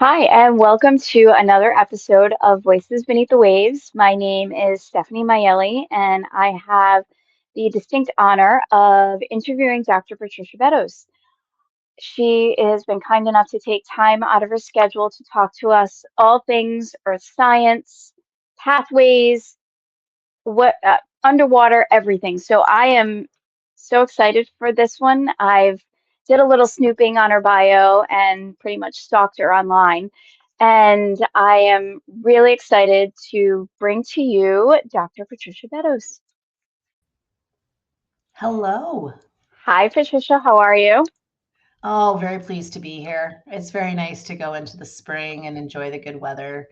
Hi, and welcome to another episode of Voices Beneath the Waves. My name is Stephanie Miele, and I have the distinct honor of interviewing Dr. Patricia Beddows. She has been kind enough to take time out of her schedule to talk to us all things earth science, pathways, what underwater, everything. So I am so excited for this one. I've did a little snooping on her bio and pretty much stalked her online. And I am really excited to bring to you Dr. Patricia Beddows. Hello. Hi, Patricia. How are you? Oh, very pleased to be here. It's very nice to go into the spring and enjoy the good weather.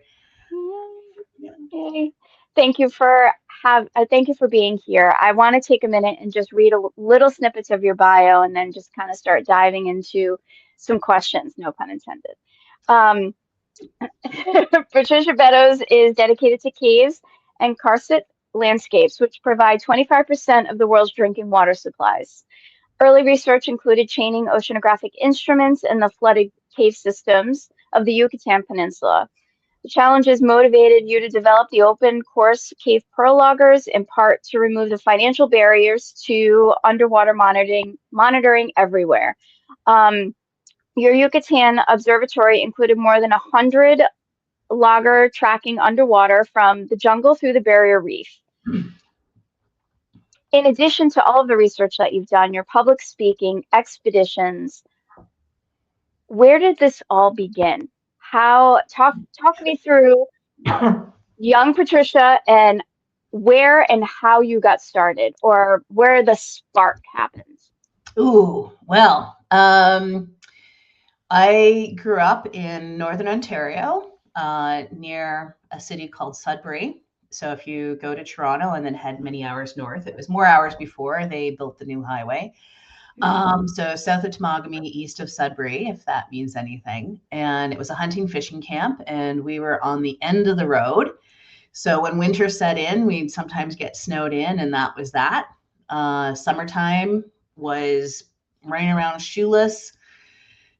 Yay. Thank you for thank you for being here. I want to take a minute and just read little snippets of your bio and then just kind of start diving into some questions, no pun intended. Um, Patricia Beddows is dedicated to caves and karst landscapes, which provide 25% of the world's drinking water supplies. Early research included chaining oceanographic instruments in the flooded cave systems of the Yucatán Peninsula. The challenges motivated you to develop the open course cave pearl loggers, in part to remove the financial barriers to underwater monitoring everywhere. Um, your Yucatan observatory included more than 100 logger tracking underwater from the jungle through the barrier reef. In addition to all of the research that you've done, your public speaking, expeditions, where did this all begin? How talk me through young Patricia and where and how you got started or where the spark happens. Ooh, well, I grew up in Northern Ontario, near a city called Sudbury. So if you go to Toronto and then head many hours north, it was more hours before they built the new highway. So south of Temagami, east of Sudbury, if that means anything. And it was a hunting fishing camp, and we were on the end of the road. So when winter set in, we'd sometimes get snowed in, and that was that. Summertime was running around shoeless,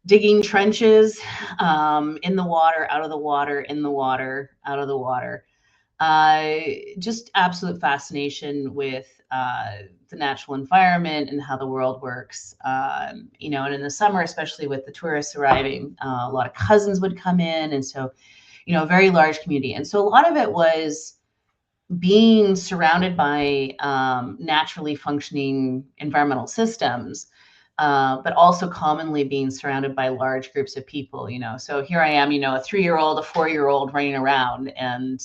digging trenches, in the water, out of the water, in the water, out of the water. Just absolute fascination with the natural environment and how the world works. And in the summer, especially with the tourists arriving, a lot of cousins would come in. And so, a very large community. And so a lot of it was being surrounded by naturally functioning environmental systems, but also commonly being surrounded by large groups of people. So here I am, a 3-year-old, a 4-year-old running around, and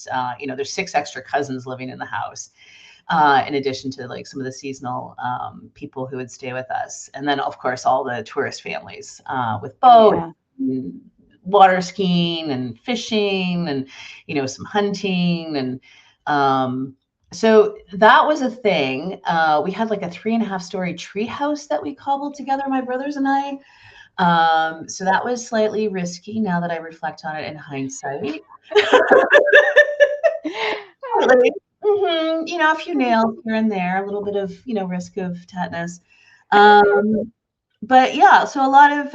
there's 6 extra cousins living in the house, in addition to like some of the seasonal people who would stay with us, and then of course all the tourist families with boats. Yeah. And water skiing and fishing and some hunting. And so that was a thing. We had like a 3.5-story tree house that we cobbled together, my brothers and I. So that was slightly risky now that I reflect on it in hindsight. Like, a few nails here and there, a little bit of risk of tetanus. But yeah, so a lot of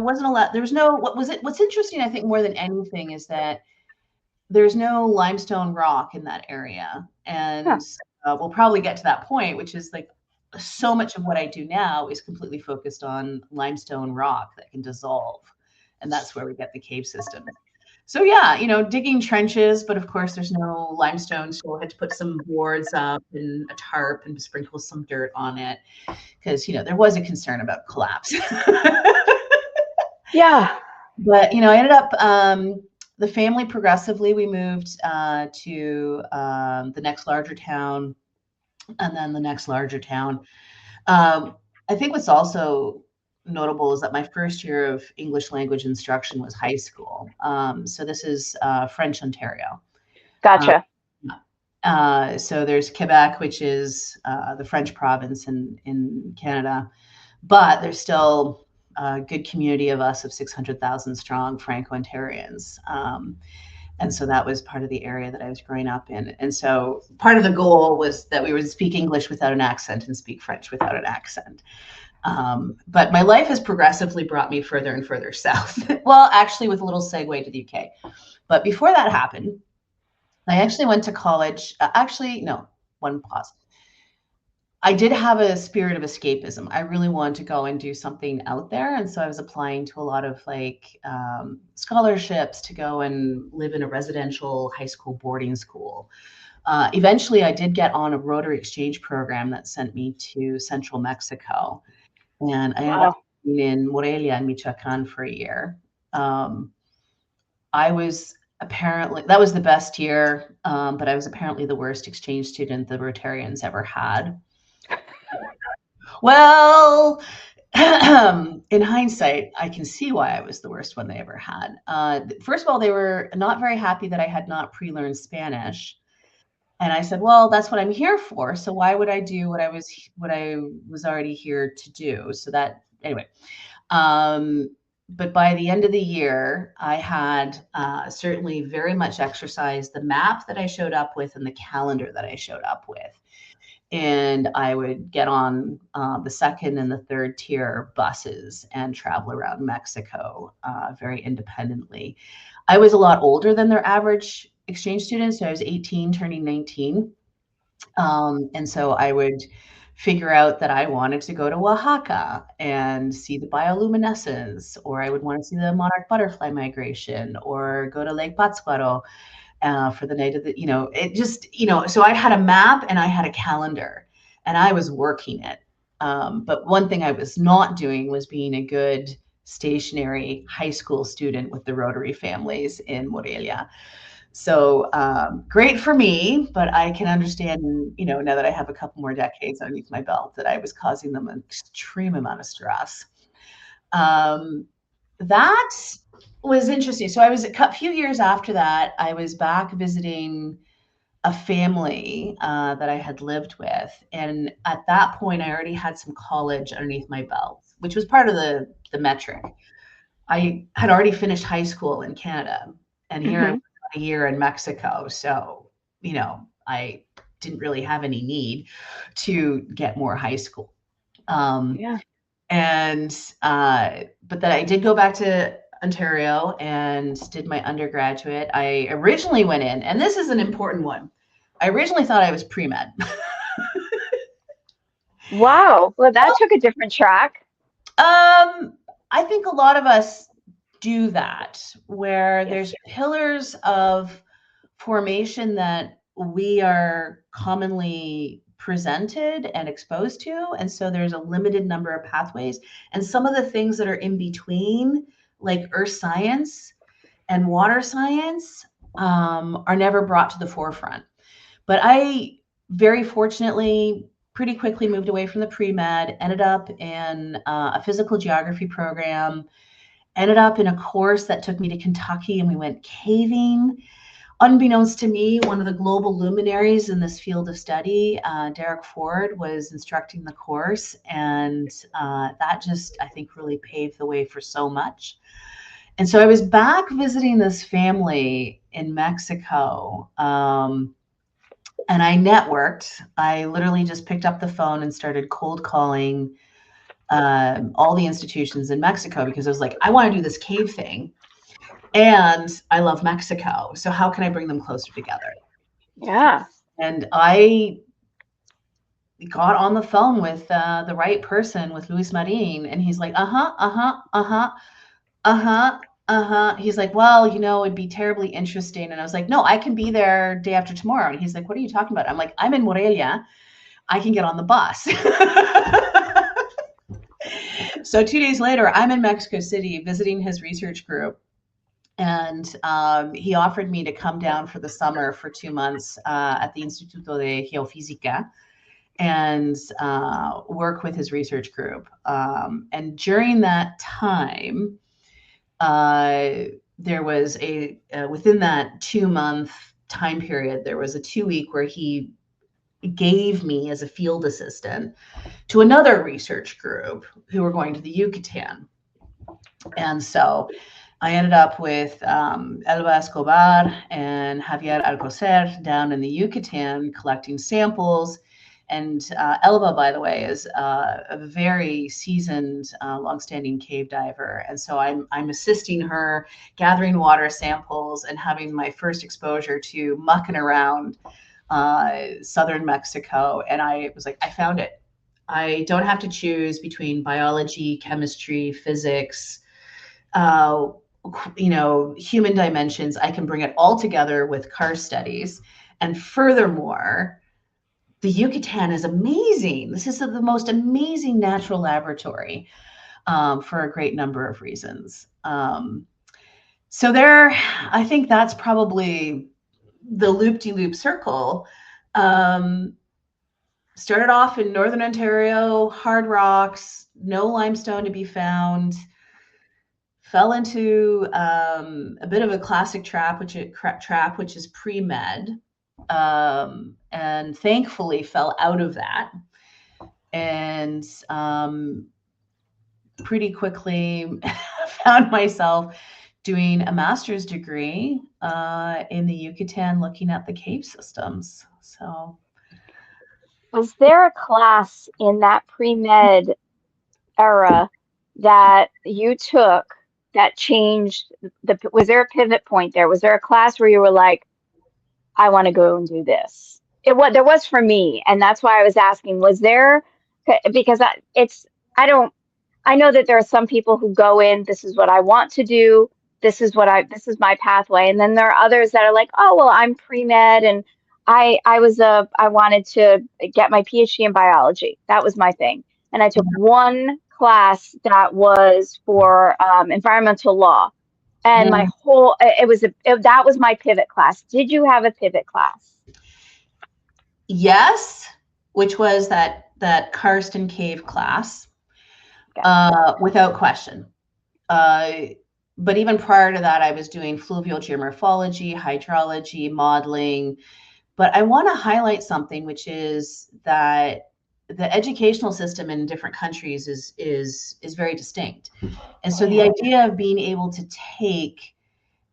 wasn't a lot. There was no what's interesting, I think, more than anything is that there's no limestone rock in that area. Huh. And we'll probably get to that point, which is like so much of what I do now is completely focused on limestone rock that can dissolve. And that's where we get the cave system. So yeah, digging trenches, but of course there's no limestone. So I had to put some boards up and a tarp and sprinkle some dirt on it because, there was a concern about collapse. Yeah. But, I ended up, the family progressively, we moved to the next larger town and then the next larger town. I think what's also notable is that my first year of English language instruction was high school. So this is French Ontario. Gotcha. So there's Quebec, which is the French province in Canada, but there's still a good community of us of 600,000 strong Franco-Ontarians. And so that was part of the area that I was growing up in. And so part of the goal was that we would speak English without an accent and speak French without an accent. But my life has progressively brought me further and further south. Well, actually, with a little segue to the UK. But before that happened, I actually went to college. No, one pause. I did have a spirit of escapism. I really wanted to go and do something out there. And so I was applying to a lot of scholarships to go and live in a residential high school boarding school. Eventually, I did get on a Rotary exchange program that sent me to central Mexico. And I ended up in Morelia in Michoacan for a year. I was apparently, that was the best year, but I was apparently the worst exchange student the Rotarians ever had. Well, in hindsight, I can see why I was the worst one they ever had. First of all, they were not very happy that I had not pre-learned Spanish. And I said, well, that's what I'm here for. So why would I do what I was already here to do? So that, anyway. But by the end of the year, I had certainly very much exercised the map that I showed up with and the calendar that I showed up with. And I would get on the second and the third tier buses and travel around Mexico very independently. I was a lot older than their average exchange student. So I was 18, turning 19. And so I would figure out that I wanted to go to Oaxaca and see the bioluminescence, or I would want to see the monarch butterfly migration, or go to Lake Pátzcuaro for the night of the, it just, so I had a map and I had a calendar and I was working it. But one thing I was not doing was being a good stationary high school student with the Rotary families in Morelia. So great for me, but I can understand, now that I have a couple more decades underneath my belt, that I was causing them an extreme amount of stress. That was interesting. So I was a few years after that, I was back visiting a family that I had lived with. And at that point, I already had some college underneath my belt, which was part of the metric. I had already finished high school in Canada, and here I'm a year in Mexico. So, I didn't really have any need to get more high school. Yeah. But then I did go back to Ontario and did my undergraduate. I originally went in, and this is an important one. I originally thought I was pre-med. Wow. Well, that took a different track. I think a lot of us do that, where there's pillars of formation that we are commonly presented and exposed to. And so there's a limited number of pathways. And some of the things that are in between, like earth science and water science, are never brought to the forefront. But I very fortunately pretty quickly moved away from the pre-med, ended up in a physical geography program, ended up in a course that took me to Kentucky, and we went caving. Unbeknownst to me, one of the global luminaries in this field of study, Derek Ford, was instructing the course. And that just, I think, really paved the way for so much. And so I was back visiting this family in Mexico. And I networked. I literally just picked up the phone and started cold calling all the institutions in Mexico, because I was like, I want to do this cave thing. And I love Mexico. So how can I bring them closer together? Yeah. And I got on the phone with the right person, with Luis Marin. And he's like, He's like, well, it'd be terribly interesting. And I was like, no, I can be there day after tomorrow. And he's like, what are you talking about? I'm like, I'm in Morelia. I can get on the bus. So 2 days later, I'm in Mexico City visiting his research group. And he offered me to come down for the summer for 2 months at the Instituto de Geofísica and work with his research group. And during that time, there was within that 2-month time period, there was a 2-week where he gave me as a field assistant to another research group who were going to the Yucatan. And so I ended up with Elba Escobar and Javier Alcocer down in the Yucatan collecting samples And Elba, by the way, is a very seasoned, longstanding cave diver. And so I'm assisting her gathering water samples and having my first exposure to mucking around southern Mexico. And I was like, I found it. I don't have to choose between biology, chemistry, physics, human dimensions. I can bring it all together with karst studies. And furthermore, the Yucatan is amazing. This is the most amazing natural laboratory for a great number of reasons. So I think that's probably the loop-de-loop circle. Started off in Northern Ontario, hard rocks, no limestone to be found. Fell into a bit of a classic trap, which is pre-med, and thankfully fell out of that, and pretty quickly found myself doing a master's degree in the Yucatan, looking at the cave systems. So, was there a class in that pre-med era that you took that changed was there a pivot point there? Was there a class where you were like, I want to go and do this? There was for me, and that's why I was asking, was there, because I know that there are some people who go in, this is what I want to do, this is my pathway, and then there are others that are like, oh well, I'm pre-med and I wanted to get my PhD in biology. That was my thing. And I took one class that was for environmental law. And my whole that was my pivot class. Did you have a pivot class? Yes, which was that karst and cave class. Without question. But even prior to that, I was doing fluvial geomorphology, hydrology, modeling. But I want to highlight something, which is that the educational system in different countries is very distinct. And so the idea of being able to take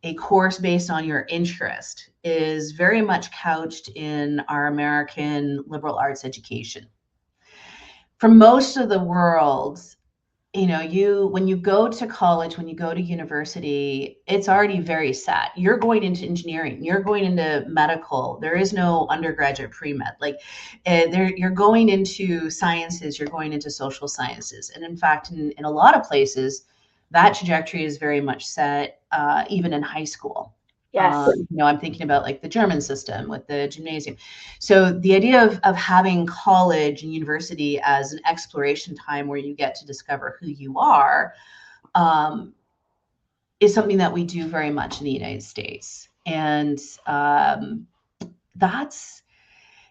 a course based on your interest is very much couched in our American liberal arts education. For most of the world, when you go to college, when you go to university, it's already very set. You're going into engineering, you're going into medical. There is no undergraduate pre-med. You're going into sciences, you're going into social sciences. And in fact, in a lot of places, that trajectory is very much set, even in high school. Yes. I'm thinking about like the German system with the gymnasium. So the idea of having college and university as an exploration time where you get to discover who you are is something that we do very much in the United States. And that's,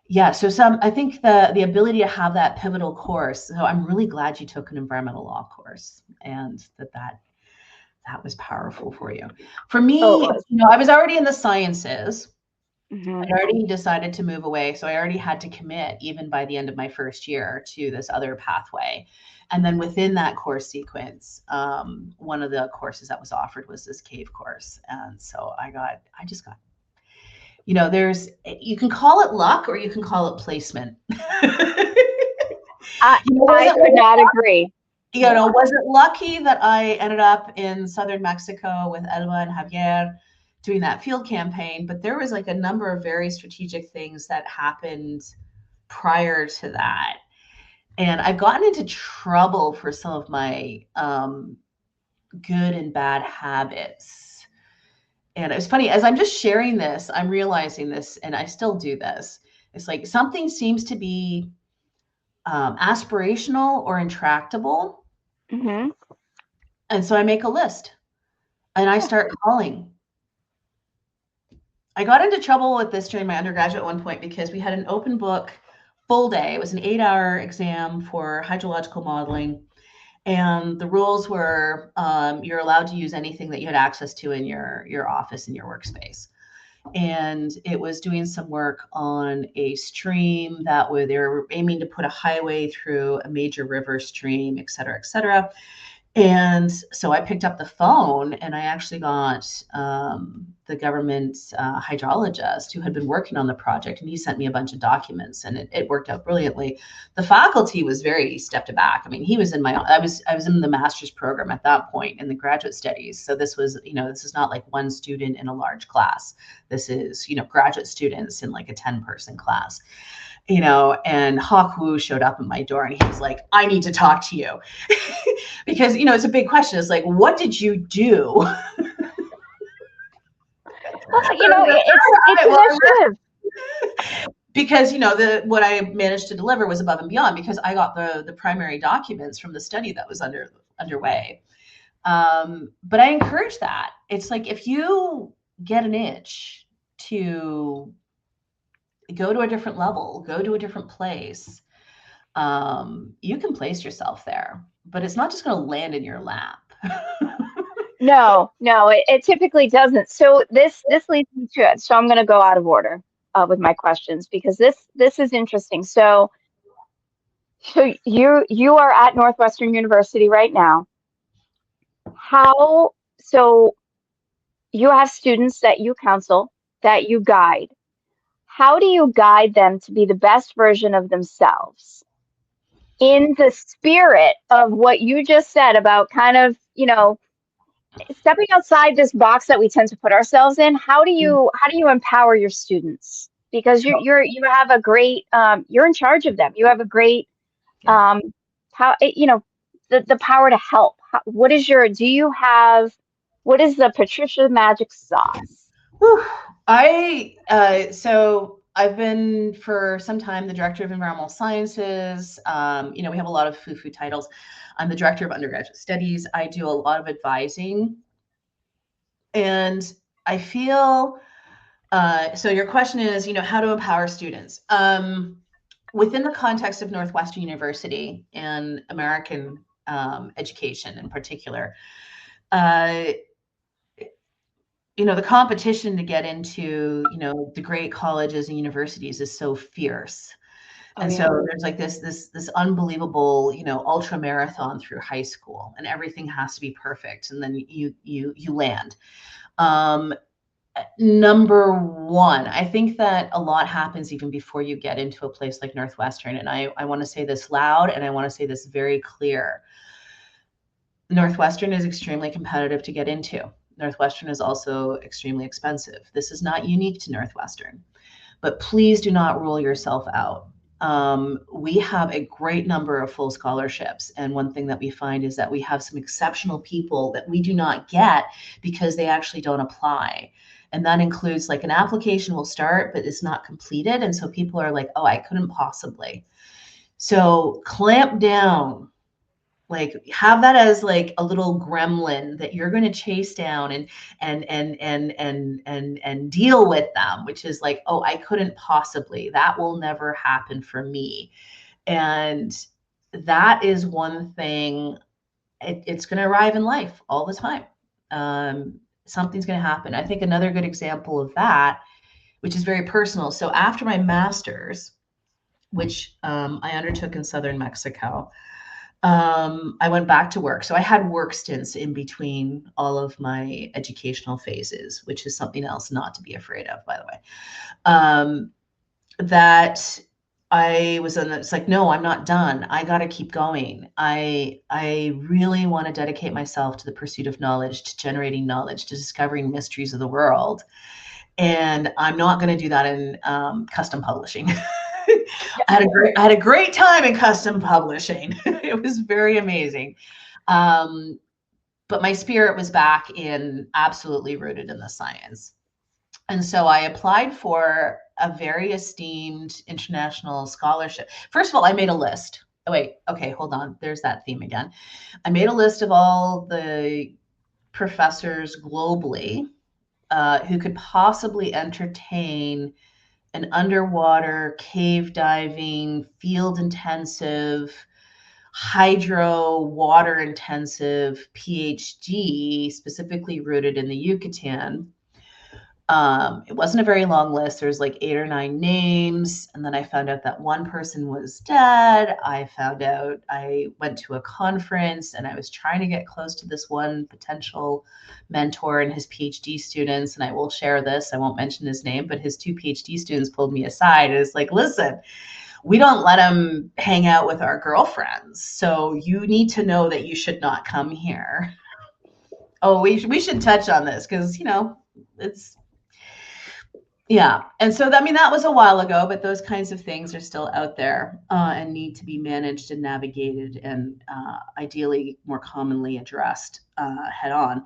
yeah. So I think the ability to have that pivotal course. So I'm really glad you took an environmental law course and that was powerful for you. For me, I was already in the sciences. Mm-hmm. I'd already decided to move away. So I already had to commit, even by the end of my first year, to this other pathway. And then within that course sequence, one of the courses that was offered was this cave course. And so I just got, you can call it luck or you can call it placement. I could not agree. Was it lucky that I ended up in southern Mexico with Elba and Javier doing that field campaign? But there was like a number of very strategic things that happened prior to that. And I've gotten into trouble for some of my good and bad habits. And it was funny, as I'm just sharing this, I'm realizing this, and I still do this. It's like something seems to be aspirational or intractable. Mm-hmm. And so I make a list and I start calling. I got into trouble with this during my undergraduate at one point because we had an open book full day. It was an 8-hour exam for hydrological modeling. And the rules were you're allowed to use anything that you had access to in your office, in your workspace. And it was doing some work on a stream that they were aiming to put a highway through a major river stream, et cetera, et cetera. And so I picked up the phone and I actually got the government hydrologist who had been working on the project, and he sent me a bunch of documents, and it worked out brilliantly. The faculty was very stepped aback. I mean, he was in I was in the master's program at that point in the graduate studies. So this was, this is not like one student in a large class. This is, graduate students in like a 10-person class. And Hawk Wu showed up at my door and he was like, I need to talk to you. Because, it's a big question. It's like, what did you do? Well, it's initiative. Because, what I managed to deliver was above and beyond, because I got the primary documents from the study that was underway. But I encourage that. It's like, if you get an itch to go to a different level, go to a different place, you can place yourself there, but it's not just going to land in your lap. No, it typically doesn't. So this leads me to it. So I'm going to go out of order with my questions, because this is interesting. So you are at Northwestern University right now. So you have students that you counsel, that you guide. How do you guide them to be the best version of themselves in the spirit of what you just said about kind of, stepping outside this box that we tend to put ourselves in? How do you empower your students? Because you have a great, you're in charge of them. You have a great, the power to help. What is what is the Patricia magic sauce? Whew. So I've been for some time the director of environmental sciences. We have a lot of foo-foo titles. I'm the director of undergraduate studies. I do a lot of advising. And I feel, so your question is, how to empower students. Within the context of Northwestern University and American education in particular, the competition to get into, the great colleges and universities is so fierce. And so there's like this unbelievable, ultra marathon through high school, and everything has to be perfect. And then you land. Number one, I think that a lot happens even before you get into a place like Northwestern. And I want to say this loud, and I want to say this very clear. Northwestern is extremely competitive to get into. Northwestern is also extremely expensive. This is not unique to Northwestern, but please do not rule yourself out. We have a great number of full scholarships. And one thing that we find is that we have some exceptional people that we do not get because they actually don't apply. And that includes, like, an application will start, but it's not completed. And so people are like, oh, I couldn't possibly. So clamp down. Like, have that as like a little gremlin that you're going to chase down and deal with them, which is like, oh, I couldn't possibly, that will never happen for me. And that is one thing. It's going to arrive in life all the time. Something's going to happen. I think another good example of that, which is very personal. So after my master's, which I undertook in southern Mexico, I went back to work. So I had work stints in between all of my educational phases, which is something else not to be afraid of, by the way. That I was in, it's like, no, I'm not done. I got to keep going. I really want to dedicate myself to the pursuit of knowledge, to generating knowledge, to discovering mysteries of the world. And I'm not going to do that in custom publishing. I had a great time in custom publishing. It was very amazing. But my spirit was back in absolutely rooted in the science. And so I applied for a very esteemed international scholarship. First of all, I made a list. Oh, wait, okay, hold on. There's that theme again. I made a list of all the professors globally who could possibly entertain an underwater, cave diving, field intensive, hydro water intensive PhD, specifically rooted in the Yucatan, It wasn't a very long list. There's like 8 or 9 names. And then I found out that one person was dead. I found out I went to a conference and I was trying to get close to this one potential mentor and his PhD students. And I will share this. I won't mention his name, but his 2 PhD students pulled me aside. And it's like, listen, we don't let him hang out with our girlfriends. So you need to know that you should not come here. Oh, we should touch on this because, it's, yeah. And so, I mean, that was a while ago, but those kinds of things are still out there and need to be managed and navigated and ideally more commonly addressed head on.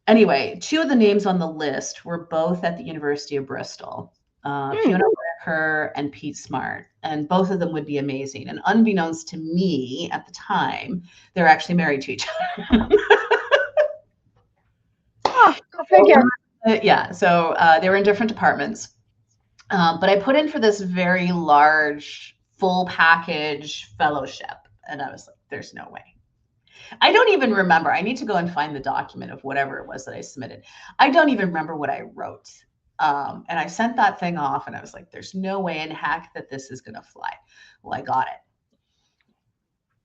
Anyway, 2 of the names on the list were both at the University of Bristol, Fiona Whitaker and Pete Smart, and both of them would be amazing. And unbeknownst to me at the time, they're actually married to each other. Oh, go figure. Yeah, so they were in different departments. But I put in for this very large, full package fellowship. And I was like, there's no way. I don't even remember. I need to go and find the document of whatever it was that I submitted. I don't even remember what I wrote. And I sent that thing off and I was like, there's no way in heck that this is going to fly. Well, I got it.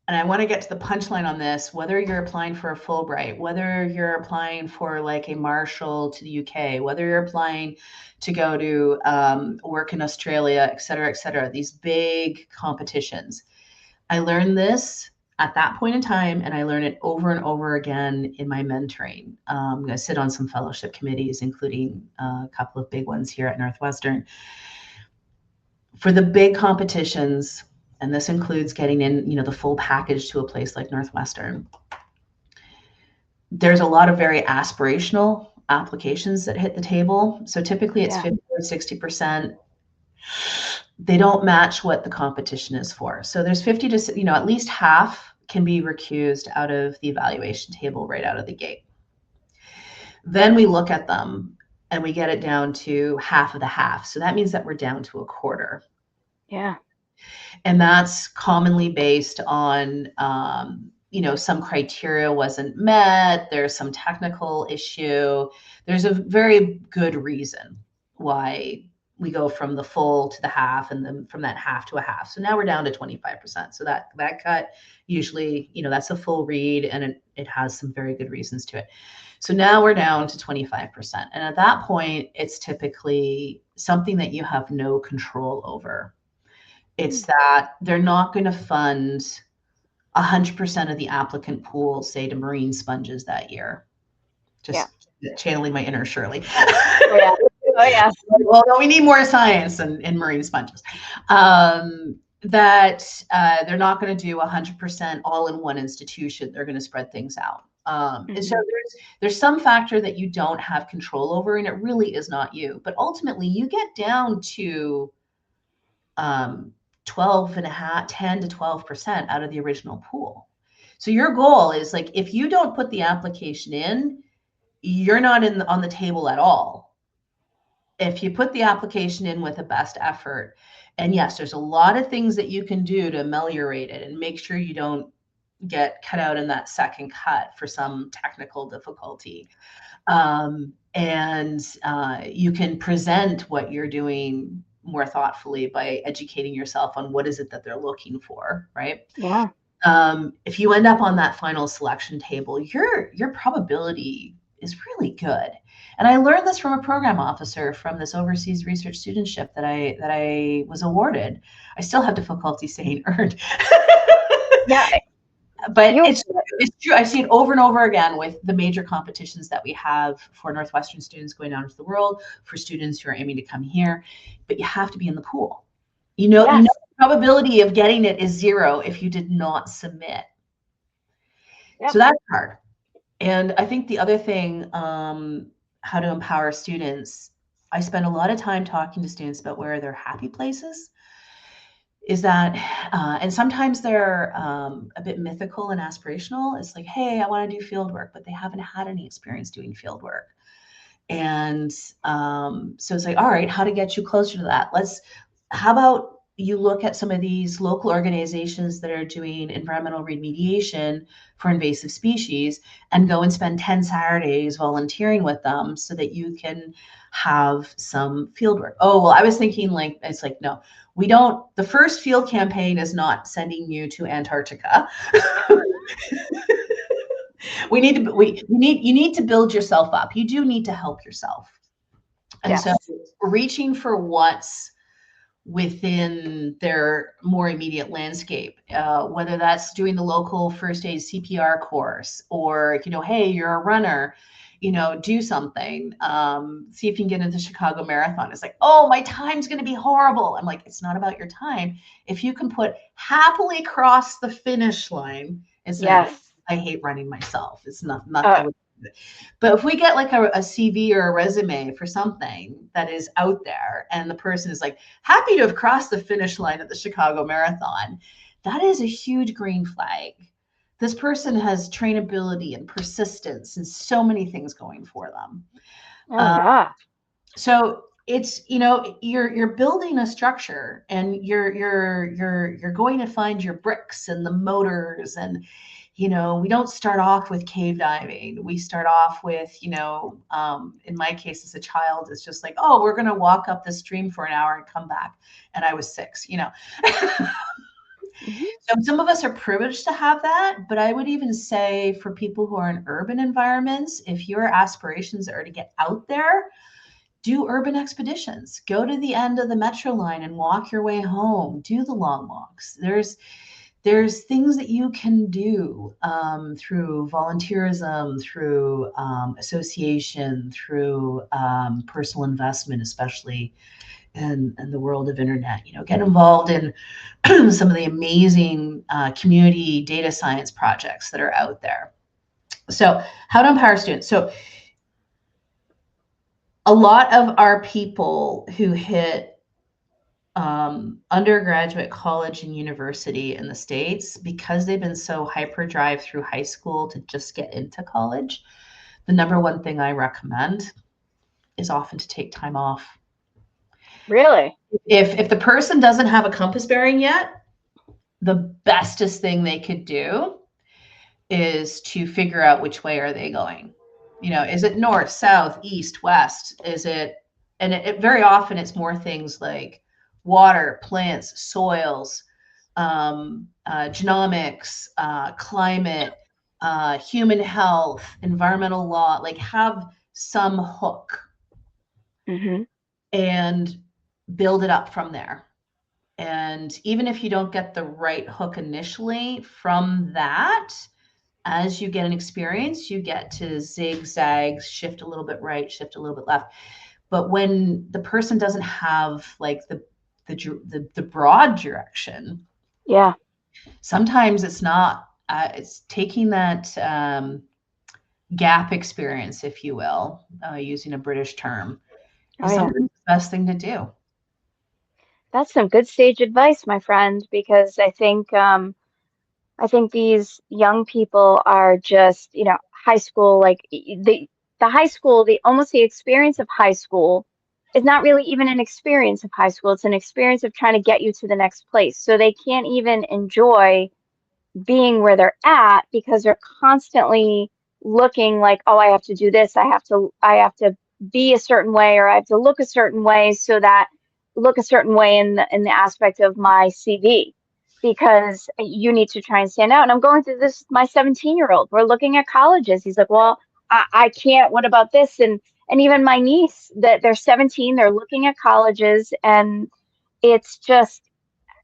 And I want to get to the punchline on this, whether you're applying for a Fulbright, whether you're applying for like a Marshall to the UK, whether you're applying to go to work in Australia, et cetera, these big competitions. I learned this at that point in time, and I learned it over and over again in my mentoring. I'm going to sit on some fellowship committees, including a couple of big ones here at Northwestern. For the big competitions, and this includes getting in, the full package to a place like Northwestern, there's a lot of very aspirational applications that hit the table. So typically it's 50 or 60%. They don't match what the competition is for. So there's 50 to, at least half can be recused out of the evaluation table right out of the gate. Then we look at them and we get it down to half of the half. So that means that we're down to a quarter. Yeah. And that's commonly based on, some criteria wasn't met. There's some technical issue. There's a very good reason why we go from the full to the half and then from that half to a half. So now we're down to 25%. So that cut usually, that's a full read and it has some very good reasons to it. So now we're down to 25%. And at that point, it's typically something that you have no control over. It's that they're not going to fund 100% of the applicant pool, say, to marine sponges that year. Just channeling my inner Shirley. Oh, yeah. Oh, yeah. Well, no, we need more science in marine sponges. That they're not going to do 100% all in one institution. They're going to spread things out. And so there's some factor that you don't have control over, and it really is not you. But ultimately, you get down to 12 and a half, 10 to 12% out of the original pool. So your goal is like, if you don't put the application in, you're not on the table at all. If you put the application in with a best effort, and yes, there's a lot of things that you can do to ameliorate it and make sure you don't get cut out in that second cut for some technical difficulty. And you can present what you're doing more thoughtfully by educating yourself on what is it that they're looking for, right? Yeah. If you end up on that final selection table, your probability is really good. And I learned this from a program officer from this overseas research studentship that I was awarded. I still have difficulty saying earned. Yeah. But it's true. I see it over and over again with the major competitions that we have for Northwestern students going out into the world, for students who are aiming to come here. But you have to be in the pool. The probability of getting it is 0 if you did not submit. Yep. So that's hard. And I think the other thing, how to empower students, I spend a lot of time talking to students about where they're happy places. Is that, and sometimes they're a bit mythical and aspirational. It's like, hey, I want to do field work, but they haven't had any experience doing field work. And so it's like, all right, how to get you closer to that? How about you look at some of these local organizations that are doing environmental remediation for invasive species and go and spend 10 Saturdays volunteering with them so that you can have some field work. Oh, well, I was thinking like, it's like, no, we don't, the first field campaign is not sending you to Antarctica. You need to build yourself up. You do need to help yourself. And Yes. so reaching for what's within their more immediate landscape, whether that's doing the local first aid CPR course, or, hey, you're a runner, do something. See if you can get into the Chicago Marathon. It's like, oh, my time's going to be horrible. I'm like, it's not about your time. If you can put happily cross the finish line, it's not. Yes. I hate running myself. It's not. I would. But if we get like a CV or a resume for something that is out there, and the person is like happy to have crossed the finish line at the Chicago Marathon, that is a huge green flag. This person has trainability and persistence and so many things going for them. Oh, yeah. So it's, you're building a structure, and you're going to find your bricks and the motors, and we don't start off with cave diving. We start off with, in my case as a child, it's just like, oh, we're going to walk up the stream for an hour and come back. And I was 6, Mm-hmm. So some of us are privileged to have that, but I would even say for people who are in urban environments, if your aspirations are to get out there, do urban expeditions. Go to the end of the metro line and walk your way home. Do the long walks. There's things that you can do through volunteerism, through association, through personal investment, especially in the world of internet. Get involved in some of the amazing community data science projects that are out there. So how to empower students. So a lot of our people who hit undergraduate, college, and university in the States, because they've been so hyperdrive through high school to just get into college, the number one thing I recommend is often to take time off. Really? If the person doesn't have a compass bearing yet, the bestest thing they could do is to figure out which way are they going. Is it north, south, east, west? Is it, and it very often it's more things like water, plants, soils, genomics, climate, human health, environmental law, like have some hook and build it up from there. And even if you don't get the right hook initially, from that, as you get an experience, you get to zigzag, shift a little bit right, shift a little bit left. But when the person doesn't have like the broad direction, yeah, sometimes it's not. It's taking that gap experience, if you will, using a British term, is sometimes the best thing to do. That's some good sage advice, my friend, because I think these young people are just, high school, like the high school, almost the experience of high school is not really even an experience of high school. It's an experience of trying to get you to the next place. So they can't even enjoy being where they're at because they're constantly looking like, oh, I have to do this. I have to be a certain way, or I have to look a certain way, so that look a certain way in the aspect of my CV, because you need to try and stand out. And I'm going through this with my 17-year-old. We're looking at colleges. He's like, well, I can't. What about this? And even my niece, that they're 17, they're looking at colleges, and it's just,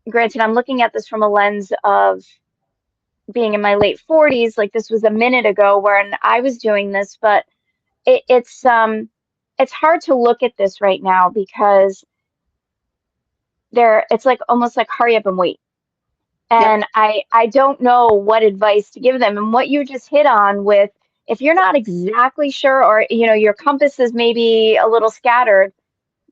granted, I'm looking at this from a lens of being in my late 40s. Like, this was a minute ago when I was doing this, but it's hard to look at this right now because it's like almost like hurry up and wait. And yep. I don't know what advice to give them. And what you just hit on with, if you're not exactly sure, or your compass is maybe a little scattered,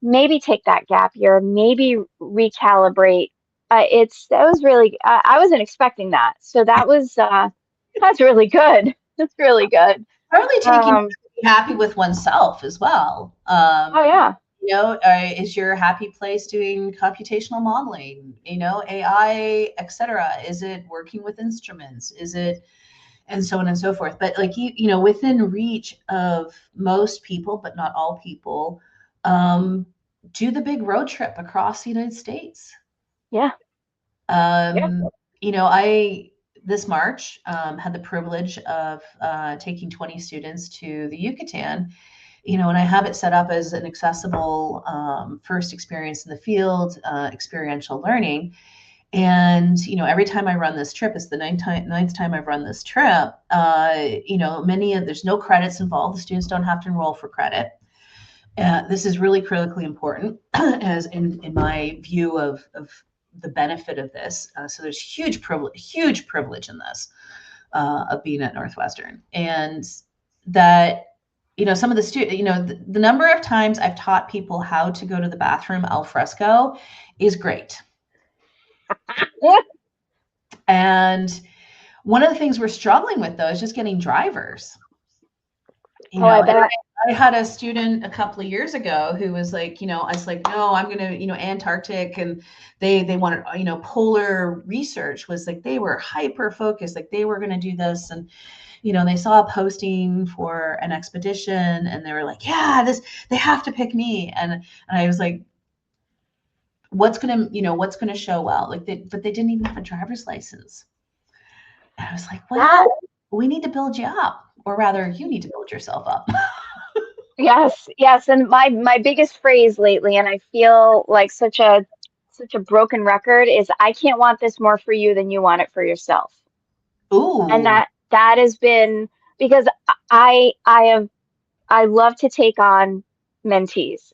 maybe take that gap year, maybe recalibrate. That was really, I wasn't expecting that. So that's really good. That's really good. Probably taking to be happy with oneself as well. Oh yeah. You know, is your happy place doing computational modeling, you know, AI, etc.? Is it working with instruments? Is it, and so on and so forth. But like you know, within reach of most people, but not all people, do the big road trip across the United States. Yeah. Yeah. You know, I this March had the privilege of taking 20 students to the Yucatan, you know, and I have it set up as an accessible first experience in the field, experiential learning. And, you know, every time I run this trip, it's the ninth time I've run this trip, you know, there's no credits involved. The students don't have to enroll for credit. This is really critically important as in my view of the benefit of this. So there's huge privilege in this of being at Northwestern. And that, you know, some of the students, you know, the number of times I've taught people how to go to the bathroom al fresco is great. And one of the things we're struggling with, though, is just getting drivers. You know, I had a student a couple of years ago who was like, you know, I was like, no, I'm going to, you know, Antarctic, and they wanted, you know, polar research was like, they were hyper focused, like they were going to do this. And, you know, they saw a posting for an expedition and they were like, yeah, they have to pick me. And I was like, what's going to show well? Like but they didn't even have a driver's license. And I was like, well, we need to build you up, or rather you need to build yourself up. Yes, yes. And my biggest phrase lately, and I feel like such a broken record, is I can't want this more for you than you want it for yourself. Ooh. And that has been because I love to take on mentees.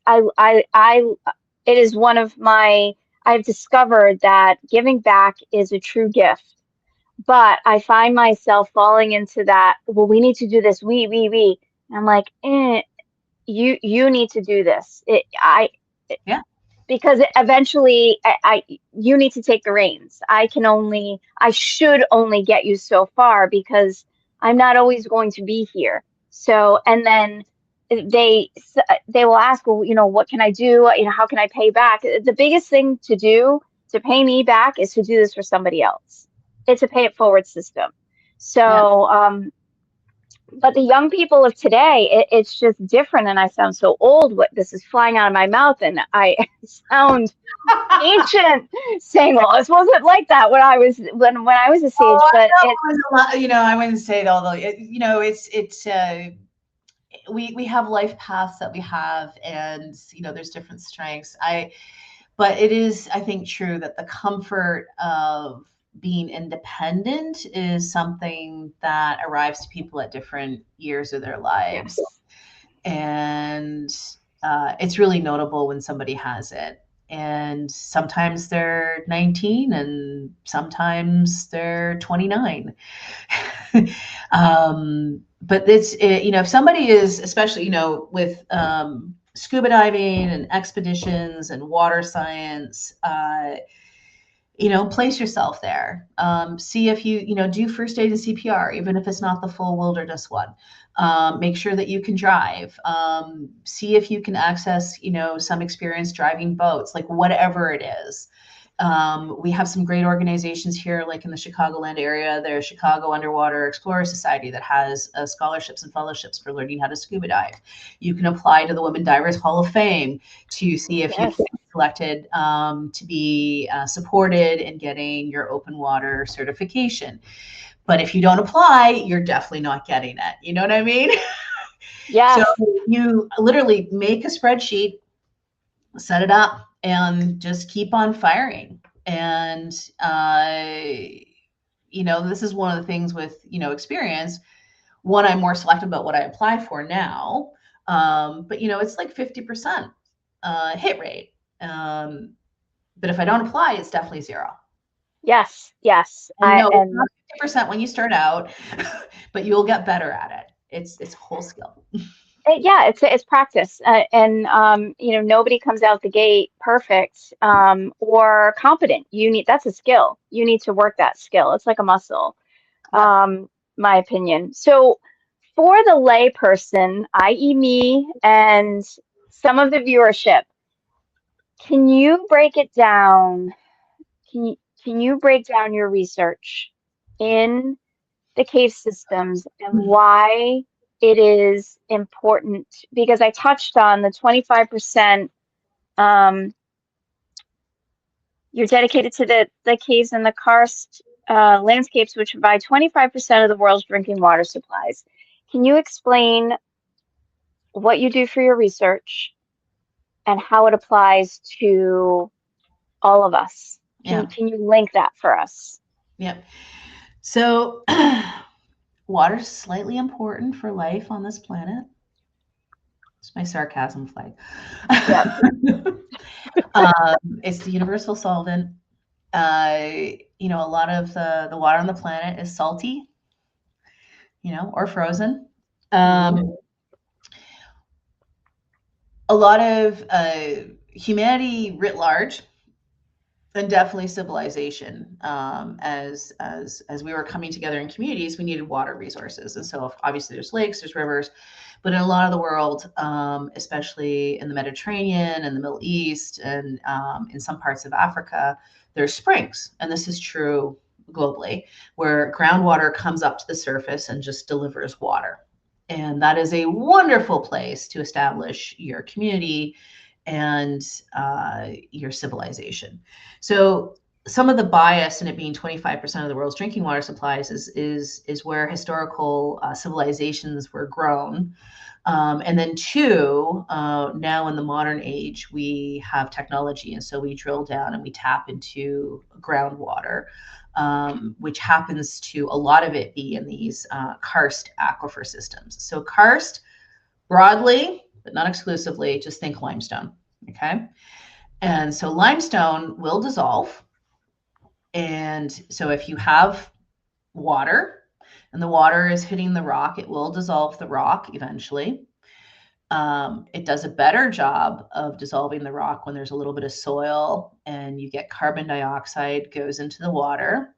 It is one of my, I've discovered that giving back is a true gift. But I find myself falling into that, well, we need to do this, we. And I'm like, you need to do this. Yeah. Because eventually you need to take the reins. I should only get you so far because I'm not always going to be here. So, and then they will ask, well, you know, what can I do? You know, how can I pay back? The biggest thing to do to pay me back is to do this for somebody else. It's a pay it forward system. So, yeah. But the young people of today, it's just different. And I sound so old. What this is flying out of my mouth, and I sound ancient saying, "Well, it wasn't like that when I was a sage." But you know, I wouldn't say it. Although you know, we have life paths that we have, and you know, there's different strengths. But it is, I think, true that the comfort of being independent is something that arrives to people at different years of their lives. Yes. And it's really notable when somebody has it. And sometimes they're 19 and sometimes they're 29. But you know, if somebody is, especially, you know, with scuba diving and expeditions and water science, you know, place yourself there. See if you know, do first aid and CPR, even if it's not the full wilderness one. Make sure that you can drive. See if you can access, you know, some experience driving boats, like whatever it is. We have some great organizations here, like in the Chicagoland area. There's Chicago Underwater Explorer Society that has scholarships and fellowships for learning how to scuba dive. You can apply to the Women Divers Hall of Fame to see if you can be selected to be supported in getting your open water certification. But if you don't apply, you're definitely not getting it. You know what I mean? Yeah. So you literally make a spreadsheet, set it up, and just keep on firing. And you know, this is one of the things with, you know, experience. One, I'm more selective about what I apply for now. But you know, it's like 50% hit rate. But if I don't apply, it's definitely 0. Yes. And no, it's not 50% when you start out, but you'll get better at it. It's a whole skill. Yeah, it's practice, and you know, nobody comes out the gate perfect or competent. That's a skill. You need to work that skill. It's like a muscle, my opinion. So for the lay person, i.e. me and some of the viewership, can you break it down? Can you break down your research in the cave systems and why it is important? Because I touched on the 25%, you're dedicated to the caves and the karst landscapes, which provide 25% of the world's drinking water supplies. Can you explain what you do for your research and how it applies to all of us? Yeah. Can you link that for us? Yeah. So water is slightly important for life on this planet. It's my sarcasm flag. Yep. It's the universal solvent. You know, a lot of the water on the planet is salty, you know, or frozen. A lot of humanity writ large, and definitely civilization, as we were coming together in communities, we needed water resources. And so obviously there's lakes, there's rivers, but in a lot of the world, especially in the Mediterranean and the Middle East, and in some parts of Africa, there's springs. And this is true globally, where groundwater comes up to the surface and just delivers water. And that is a wonderful place to establish your community and your civilization. So some of the bias in it being 25% of the world's drinking water supplies is where historical civilizations were grown. And then two, now in the modern age, we have technology. And so we drill down and we tap into groundwater, which happens to, a lot of it be in these karst aquifer systems. So karst, broadly, but not exclusively, just think limestone, okay? And so limestone will dissolve. And so if you have water and the water is hitting the rock, it will dissolve the rock eventually. It does a better job of dissolving the rock when there's a little bit of soil and you get carbon dioxide goes into the water.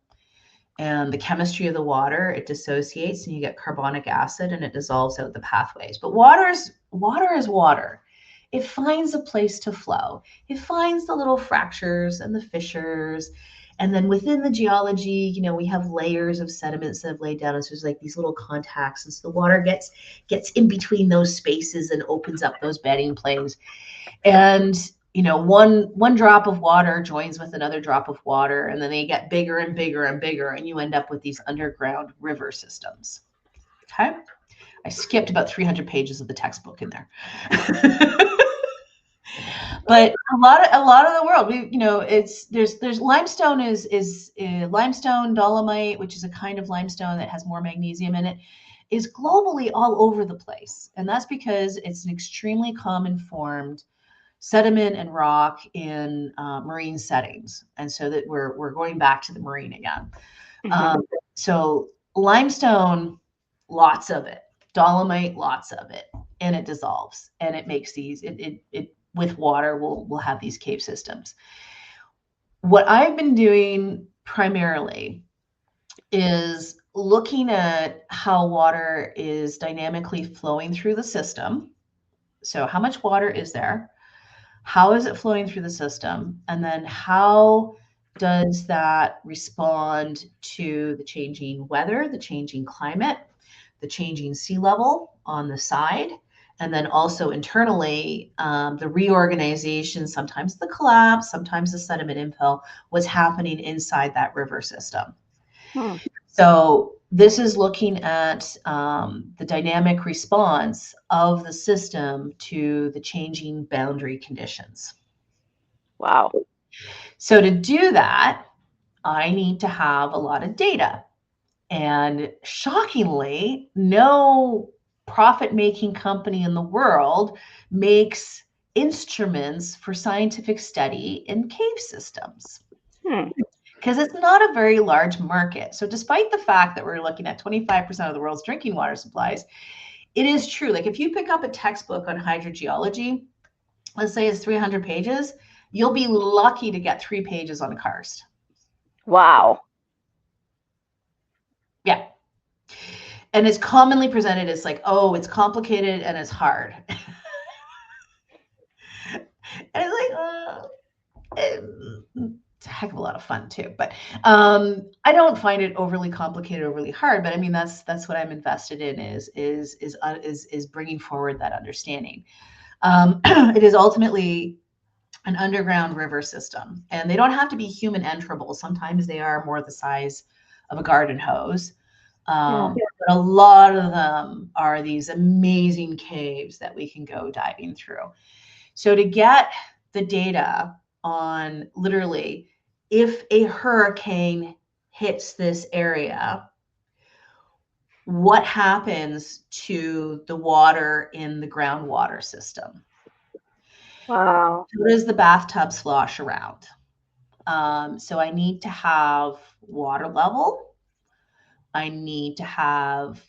And the chemistry of the water, it dissociates and you get carbonic acid and it dissolves out the pathways. But water is water. It finds a place to flow. It finds the little fractures and the fissures. And then within the geology, you know, we have layers of sediments that have laid down. And so there's like these little contacts. And so the water gets in between those spaces and opens up those bedding planes. And you know, one drop of water joins with another drop of water, and then they get bigger and bigger and bigger, and you end up with these underground river systems. Okay, I skipped about 300 pages of the textbook in there. But a lot of the world, you know, there's limestone is limestone dolomite, which is a kind of limestone that has more magnesium in it, is globally all over the place, and that's because it's an extremely common formed sediment and rock in marine settings. And so that we're going back to the marine again. So limestone, lots of it, dolomite, lots of it, and it dissolves and it makes these, it with water, we'll have these cave systems. What I've been doing primarily is looking at how water is dynamically flowing through the system. So how much water is there? How is it flowing through the system? And then how does that respond to the changing weather, the changing climate, the changing sea level on the side, and then also internally, the reorganization, sometimes the collapse, sometimes the sediment infill, what's happening inside that river system. So this is looking at the dynamic response of the system to the changing boundary conditions. Wow. So to do that, I need to have a lot of data. And shockingly, no profit-making company in the world makes instruments for scientific study in cave systems. Because it's not a very large market. So despite the fact that we're looking at 25% of the world's drinking water supplies, it is true. Like if you pick up a textbook on hydrogeology, let's say it's 300 pages, you'll be lucky to get 3 pages on karst. Wow. Yeah. And it's commonly presented as like, oh, it's complicated and it's hard. And it's a heck of a lot of fun too. But I don't find it overly complicated, overly hard. But I mean, that's what I'm invested in is bringing forward that understanding. It is ultimately an underground river system, and they don't have to be human enterable. Sometimes they are more the size of a garden hose. But a lot of them are these amazing caves that we can go diving through. So to get the data on literally if a hurricane hits this area, what happens to the water in the groundwater system? Wow. How does the bathtub slosh around? So I need to have water level. I need to have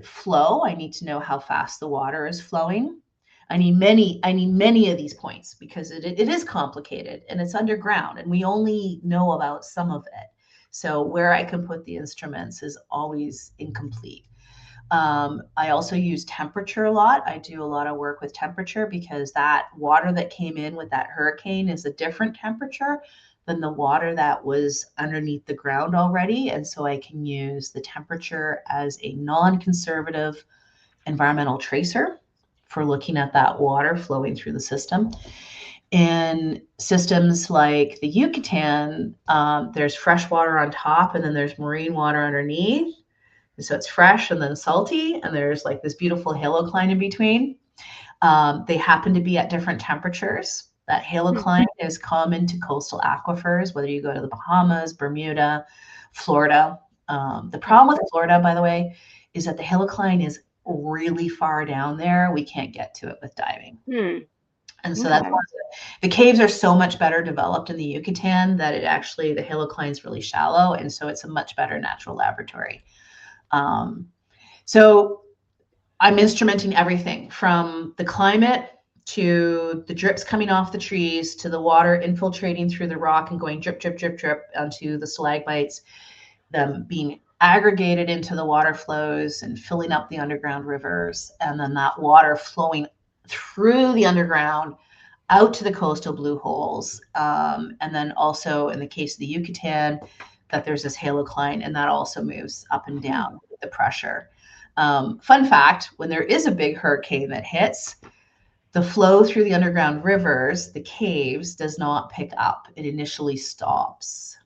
flow. I need to know how fast the water is flowing. I need many of these points because it is complicated and it's underground and we only know about some of it. So where I can put the instruments is always incomplete. I also use temperature a lot. I do a lot of work with temperature because that water that came in with that hurricane is a different temperature than the water that was underneath the ground already. And so I can use the temperature as a non-conservative environmental tracer for looking at that water flowing through the system. In systems like the Yucatan, there's fresh water on top and then there's marine water underneath. So it's fresh and then salty, and there's like this beautiful halocline in between. They happen to be at different temperatures. That halocline is common to coastal aquifers, whether you go to the Bahamas, Bermuda, Florida. The problem with Florida, by the way, is that the halocline is really far down there. We can't get to it with diving. And so that's why the caves are so much better developed in the Yucatan that the halocline is really shallow. And so it's a much better natural laboratory. So I'm instrumenting everything from the climate to the drips coming off the trees to the water infiltrating through the rock and going drip, drip, drip, drip onto the stalagmites, them being aggregated into the water flows and filling up the underground rivers, and then that water flowing through the underground out to the coastal blue holes. And then also in the case of the Yucatan, that there's this halocline and that also moves up and down with the pressure. Fun fact, when there is a big hurricane that hits, the flow through the underground rivers, the caves, does not pick up. It initially stops.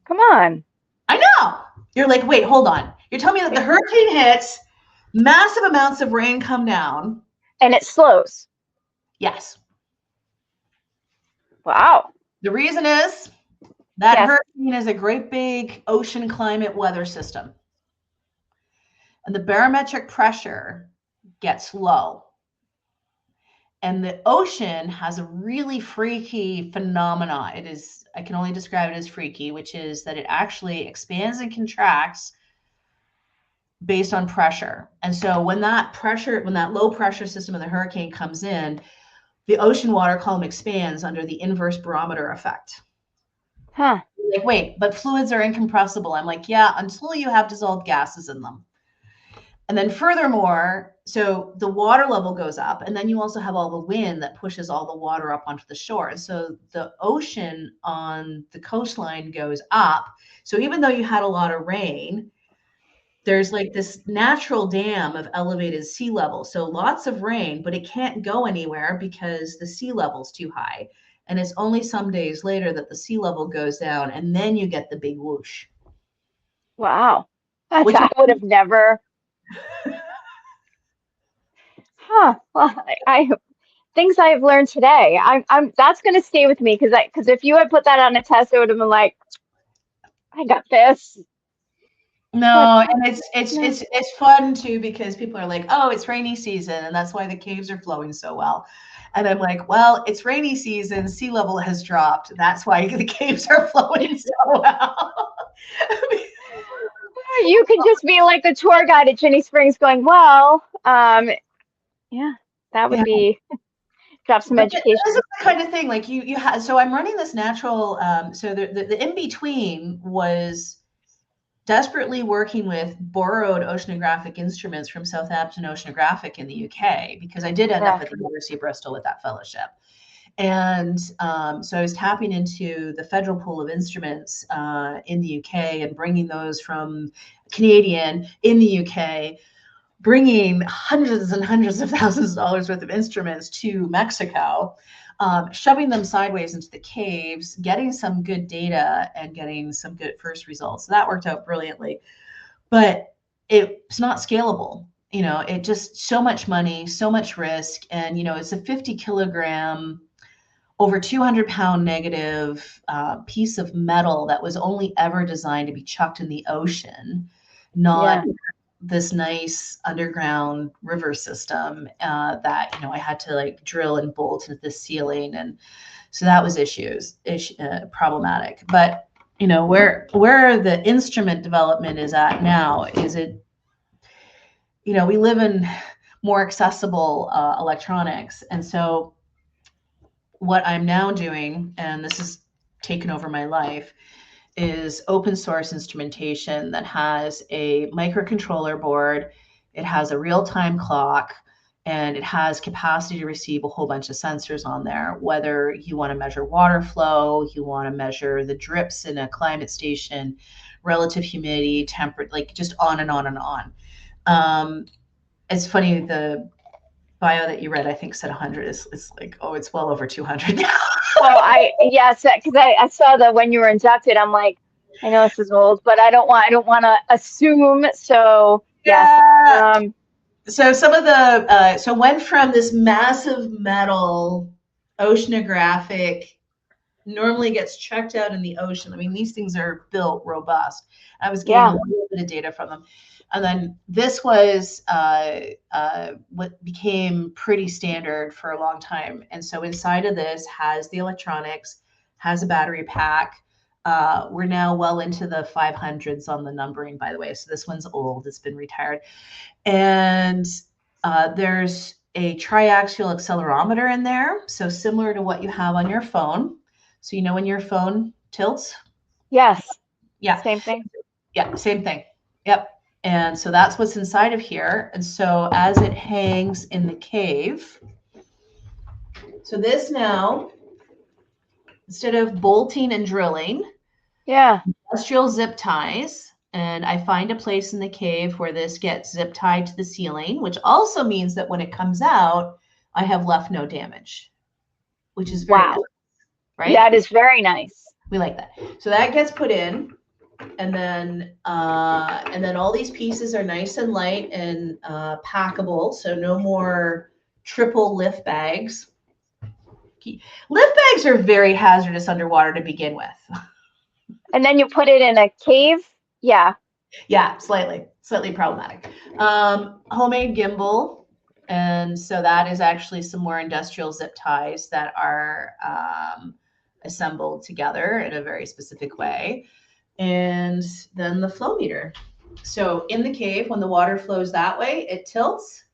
Come on. I know. You're like, wait, hold on. You're telling me that the hurricane hits, massive amounts of rain come down. And it slows. Yes. Wow. The reason is that hurricane is a great big ocean climate weather system. And the barometric pressure gets low. And the ocean has a really freaky phenomena. I can only describe it as freaky, which is that it actually expands and contracts based on pressure. And so when that low pressure system of the hurricane comes in, the ocean water column expands under the inverse barometer effect. Like, wait, but fluids are incompressible. I'm like, yeah, until you have dissolved gases in them. And then furthermore, so the water level goes up, and then you also have all the wind that pushes all the water up onto the shore. And so the ocean on the coastline goes up. So even though you had a lot of rain, there's like this natural dam of elevated sea level. So lots of rain, but it can't go anywhere because the sea level's too high. And it's only some days later that the sea level goes down, and then you get the big whoosh. Wow. I would have never. Well, things I've learned today. That's going to stay with me because if you had put that on a test, I would have been like, I got this. No, and it's fun too because people are like, oh, it's rainy season, and that's why the caves are flowing so well. And I'm like, well, it's rainy season, sea level has dropped. That's why the caves are flowing so well. You could just be like the tour guide at Ginny Springs going, well, yeah, that would be drop some education. This is the kind of thing like you have. So I'm running this natural. So the in between was desperately working with borrowed oceanographic instruments from Southampton Oceanographic in the UK, because I did end up at the University of Bristol with that fellowship. And so I was tapping into the federal pool of instruments in the UK and bringing those from Canadian in the UK, bringing hundreds and hundreds of thousands of dollars worth of instruments to Mexico, shoving them sideways into the caves, getting some good data and getting some good first results. So that worked out brilliantly, but it's not scalable. It just so much money, so much risk. And, it's a 50 kilogram, over 200-pound negative piece of metal that was only ever designed to be chucked in the ocean, not this nice underground river system that I had to like drill and bolt into the ceiling, and so that was problematic. But where the instrument development is at now is we live in more accessible electronics, and so what I'm now doing, and this has taken over my life, is open source instrumentation that has a microcontroller board. It has a real-time clock, and it has capacity to receive a whole bunch of sensors on there, whether you want to measure water flow, you want to measure the drips in a climate station, relative humidity, temperature, like just on and on and on. It's funny, the bio that you read, I think said 100. It's like, oh, it's well over 200 now. Yes, because I saw that when you were inducted. I'm like, I know this is old, but I don't want to assume. So yes. Yeah. So some of the so went from this massive metal oceanographic, normally gets checked out in the ocean. I mean, these things are built robust. I was getting a little bit of data from them. And then this was what became pretty standard for a long time. And so inside of this has the electronics, has a battery pack. We're now well into the 500s on the numbering, by the way. So this one's old, it's been retired. And there's a triaxial accelerometer in there. So similar to what you have on your phone. So when your phone tilts? Yes. Yeah. Same thing. Yeah, same thing. Yep. And so that's what's inside of here. And so as it hangs in the cave, so this now, instead of bolting and drilling, industrial zip ties, and I find a place in the cave where this gets zip tied to the ceiling, which also means that when it comes out, I have left no damage, which is very nice, right? That is very nice. We like that. So that gets put in. And then all these pieces are nice and light and packable, so no more triple lift bags. Lift bags are very hazardous underwater to begin with. And then you put it in a cave? Yeah, slightly problematic. Homemade gimbal, and so that is actually some more industrial zip ties that are assembled together in a very specific way. And then the flow meter. So in the cave, when the water flows that way, it tilts,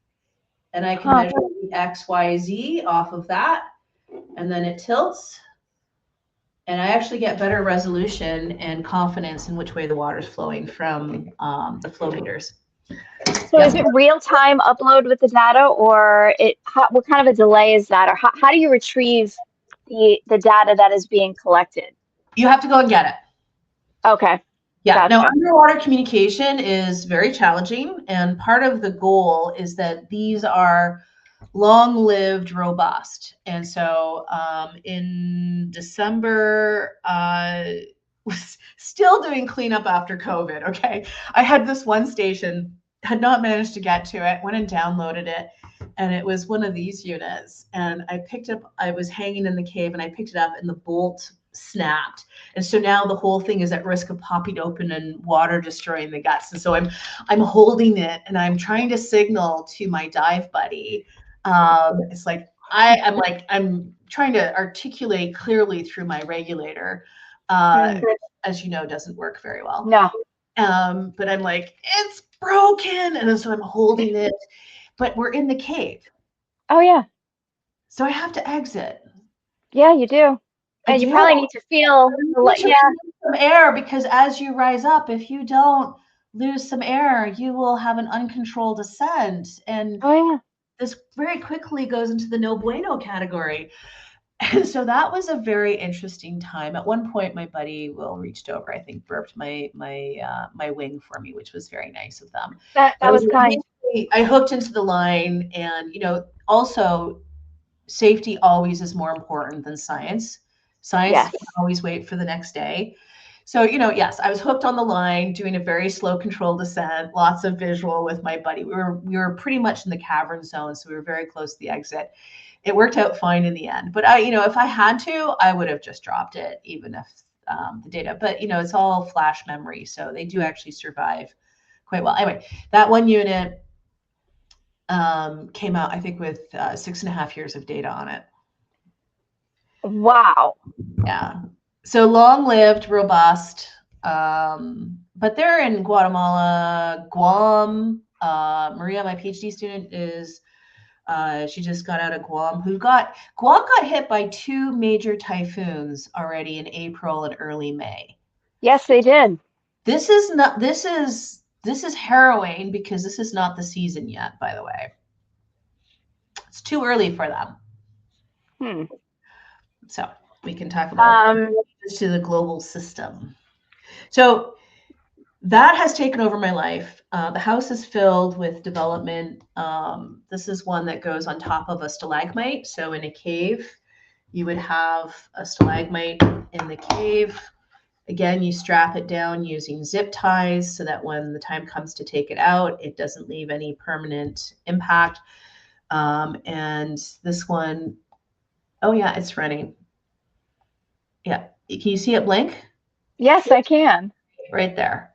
and I can measure the X, Y, Z off of that, and then it tilts, and I actually get better resolution and confidence in which way the water is flowing from the flow meters. So is it real-time upload with the data, or what kind of a delay is that, or how do you retrieve the data that is being collected? You have to go and get it. Okay. Yeah. Now, underwater communication is very challenging, and part of the goal is that these are long-lived, robust. And so in December, was still doing cleanup after COVID. Okay. I had this one station, had not managed to get to it, went and downloaded it. And it was one of these units. And I was hanging in the cave, and I picked it up, and the bolt snapped. And so now the whole thing is at risk of popping open and water destroying the guts. And so I'm holding it, and I'm trying to signal to my dive buddy. It's like I'm trying to articulate clearly through my regulator, as you know, doesn't work very well. No. But I'm like, it's broken, and so I'm holding it. But we're in the cave. Oh yeah. So I have to exit. Yeah, you do. And you probably need to feel some air, because as you rise up, if you don't lose some air, you will have an uncontrolled descent. And this very quickly goes into the no bueno category. And so that was a very interesting time. At one point, my buddy Will reached over, I think, burped my wing for me, which was very nice of them. That But was kind. I hooked into the line, and also safety always is more important than science. Science Yes. can always wait for the next day. So, yes, I was hooked on the line, doing a very slow controlled descent, lots of visual with my buddy. We were pretty much in the cavern zone, so we were very close to the exit. It worked out fine in the end. But if I had to, I would have just dropped it, even if the data. But it's all flash memory, so they do actually survive quite well. Anyway, that one unit came out, I think, with 6.5 years of data on it. Wow. Yeah. So long-lived, robust. But they're in Guatemala, Guam. Maria, my PhD student, is she just got out of Guam. Guam got hit by 2 major typhoons already in April and early May. Yes, they did. This is harrowing because this is not the season yet, by the way. It's too early for them. So we can talk about to the global system. So that has taken over my life. The house is filled with development. This is one that goes on top of a stalagmite. So in a cave, you would have a stalagmite in the cave. Again, you strap it down using zip ties so that when the time comes to take it out, it doesn't leave any permanent impact. And this one, oh yeah, it's running. Yeah, can you see it blink? Yes, I can. Right there.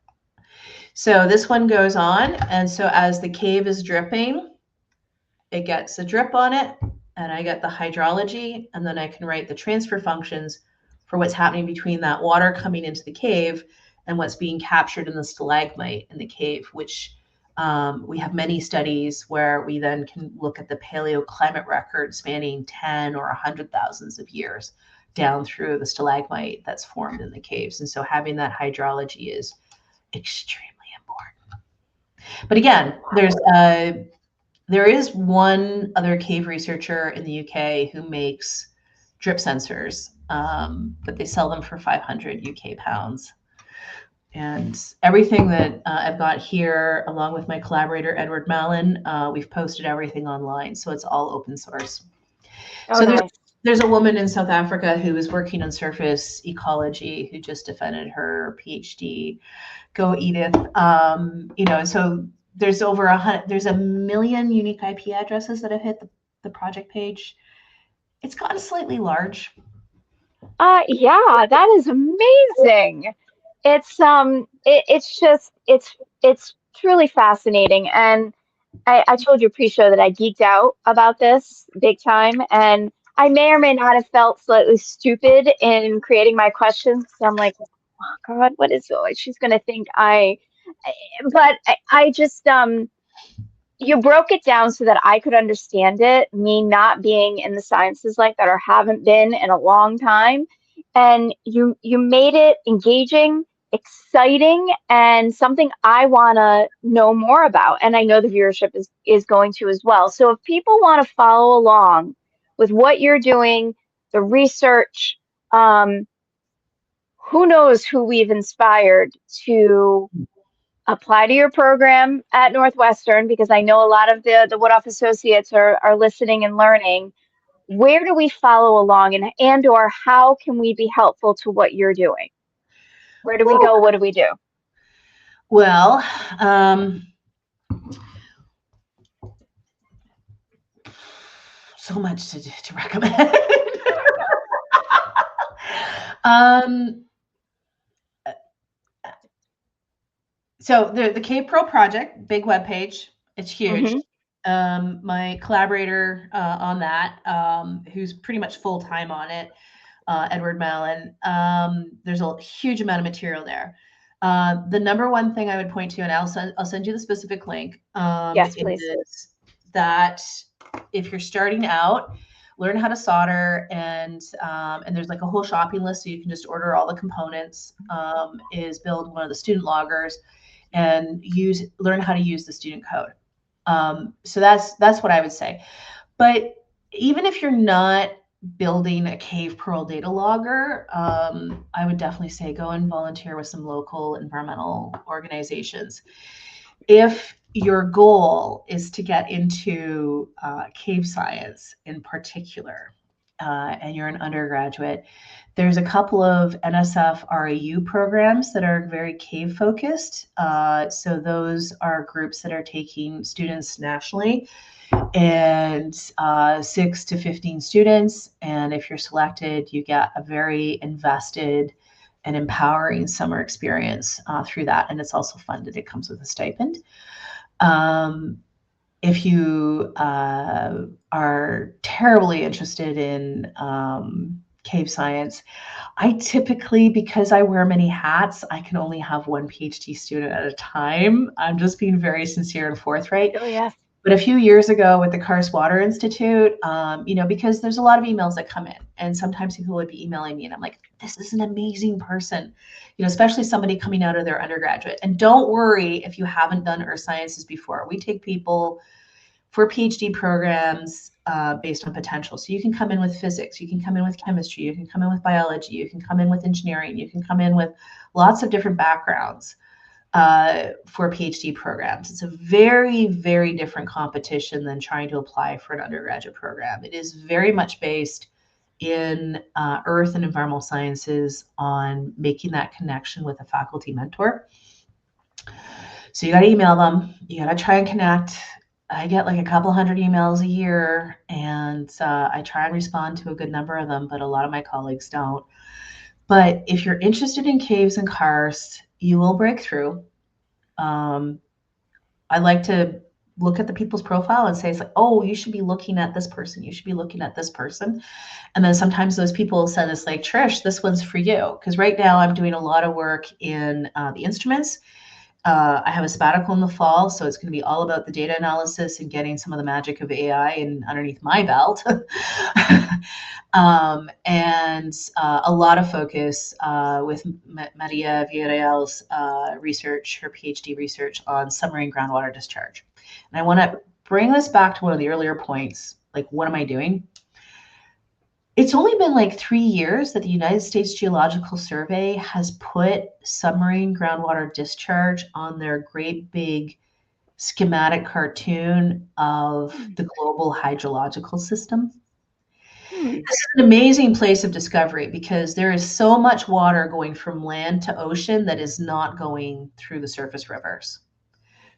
So this one goes on, and so as the cave is dripping, it gets a drip on it, and I get the hydrology, and then I can write the transfer functions for what's happening between that water coming into the cave and what's being captured in the stalagmite in the cave, which we have many studies where we then can look at the paleoclimate record spanning 10 or 100,000 of years down through the stalagmite that's formed in the caves. And so having that hydrology is extremely important. But again, there is one other cave researcher in the UK who makes drip sensors, but they sell them for 500 UK pounds. And everything that I've got here, along with my collaborator, Edward Mallon, we've posted everything online. So it's all open source. Oh, so nice. there's a woman in South Africa who is working on surface ecology who just defended her PhD. Go Edith. So there's there's 1 million unique IP addresses that have hit the project page. It's gotten slightly large. Yeah, that is amazing. It's truly fascinating. And I told you pre-show that I geeked out about this big time, and I may or may not have felt slightly stupid in creating my questions. So I'm like, oh God, what is she's gonna think but I just you broke it down so that I could understand it, me not being in the sciences like that or haven't been in a long time. And you made it engaging, exciting, and something I want to know more about. And I know the viewership is going to as well. So if people want to follow along with what you're doing, the research, who knows who we've inspired to apply to your program at Northwestern, because I know a lot of the WDHOF associates are listening and learning. Where do we follow along, and or how can we be helpful to what you're doing? Where do we go? What do we do? Well, so much to recommend. So the Cave Pro project, big webpage. It's huge. My collaborator on that, who's pretty much full time on it, Edward Mallon. There's a huge amount of material there. The number one thing I would point to, and I'll send you the specific link. Yes, please. Is that if you're starting out, learn how to solder, and there's like a whole shopping list, so you can just order all the components. Is build one of the student loggers, and learn how to use the student code. So that's what I would say. But even if you're not building a cave pearl data logger, I would definitely say go and volunteer with some local environmental organizations. If your goal is to get into cave science in particular, and you're an undergraduate, there's a couple of NSF RAU programs that are very cave focused. So those are groups that are taking students nationally, and 6 to 15 students. And if you're selected, you get a very invested and empowering summer experience through that. And it's also funded. It comes with a stipend. If you are terribly interested in cave science, I typically, because I wear many hats, I can only have one PhD student at a time. I'm just being very sincere and forthright. Oh, yes. But a few years ago with the Karst Water Institute, because there's a lot of emails that come in, and sometimes people would be emailing me and I'm like, this is an amazing person, especially somebody coming out of their undergraduate. And don't worry if you haven't done earth sciences before. We take people for PhD programs based on potential. So you can come in with physics, you can come in with chemistry, you can come in with biology, you can come in with engineering, you can come in with lots of different backgrounds for PhD programs. It's a very, very different competition than trying to apply for an undergraduate program. It is very much based in earth and environmental sciences on making that connection with a faculty mentor. So you got to email them, you got to try and connect. I get like a couple hundred emails a year, and I try and respond to a good number of them, but a lot of my colleagues don't. But if you're interested in caves and karst, you will break through. I like to look at the people's profile and say, it's like, oh, you should be looking at this person. You should be looking at this person. And then sometimes those people send us like, Trish, this one's for you. Because right now I'm doing a lot of work in the instruments. I have a sabbatical in the fall, so it's going to be all about the data analysis and getting some of the magic of AI in underneath my belt. And a lot of focus with Maria Villarreal's research, her PhD research on submarine groundwater discharge. And I want to bring this back to one of the earlier points, like, what am I doing? It's only been like 3 years that the United States Geological Survey has put submarine groundwater discharge on their great big schematic cartoon of the global hydrological system. This is an amazing place of discovery because there is so much water going from land to ocean that is not going through the surface rivers.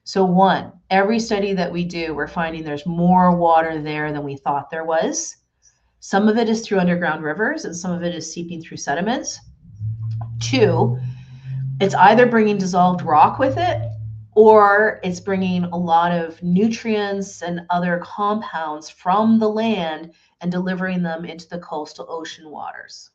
So one, every study that we do, we're finding there's more water there than we thought there was. Some of it is through underground rivers and some of it is seeping through sediments. Two, it's either bringing dissolved rock with it or it's bringing a lot of nutrients and other compounds from the land and delivering them into the coastal ocean waters.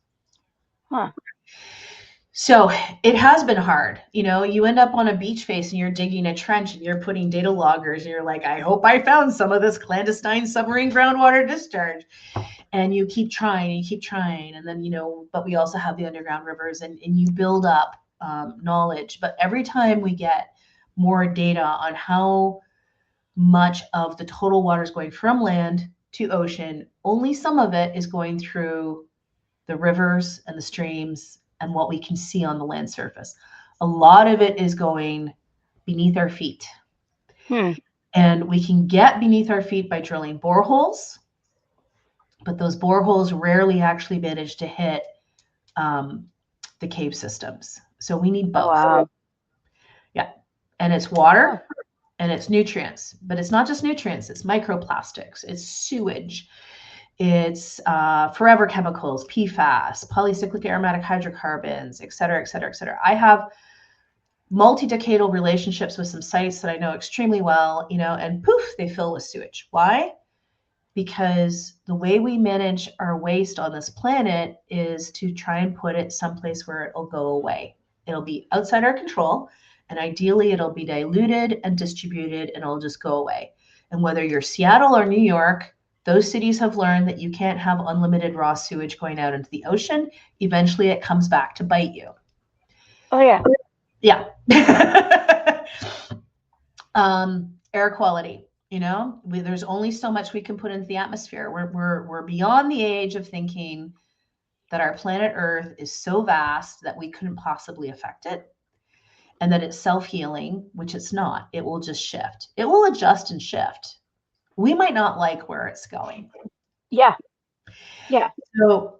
So it has been hard. You end up on a beach face and you're digging a trench and you're putting data loggers and you're like, I hope I found some of this clandestine submarine groundwater discharge. And you keep trying and you keep trying. And then, but we also have the underground rivers and you build up knowledge. But every time we get more data on how much of the total water is going from land to ocean, only some of it is going through the rivers and the streams and what we can see on the land surface. A lot of it is going beneath our feet. And we can get beneath our feet by drilling boreholes, but those boreholes rarely actually manage to hit the cave systems. So we need both. Oh, wow. Yeah. And it's water and it's nutrients, but it's not just nutrients. It's microplastics, it's sewage, it's forever chemicals, PFAS, polycyclic aromatic hydrocarbons, et cetera, et cetera, et cetera. I have multi-decadal relationships with some sites that I know extremely well, and poof, they fill with sewage. Why? Because the way we manage our waste on this planet is to try and put it someplace where it'll go away. It'll be outside our control, and ideally it'll be diluted and distributed and it'll just go away. And whether you're Seattle or New York, those cities have learned that you can't have unlimited raw sewage going out into the ocean. Eventually it comes back to bite you. Oh, yeah. Yeah. Air quality. There's only so much we can put into the atmosphere. We're beyond the age of thinking that our planet Earth is so vast that we couldn't possibly affect it, and that it's self-healing, which it's not. It will just shift. It will adjust and shift. We might not like where it's going. Yeah. Yeah. So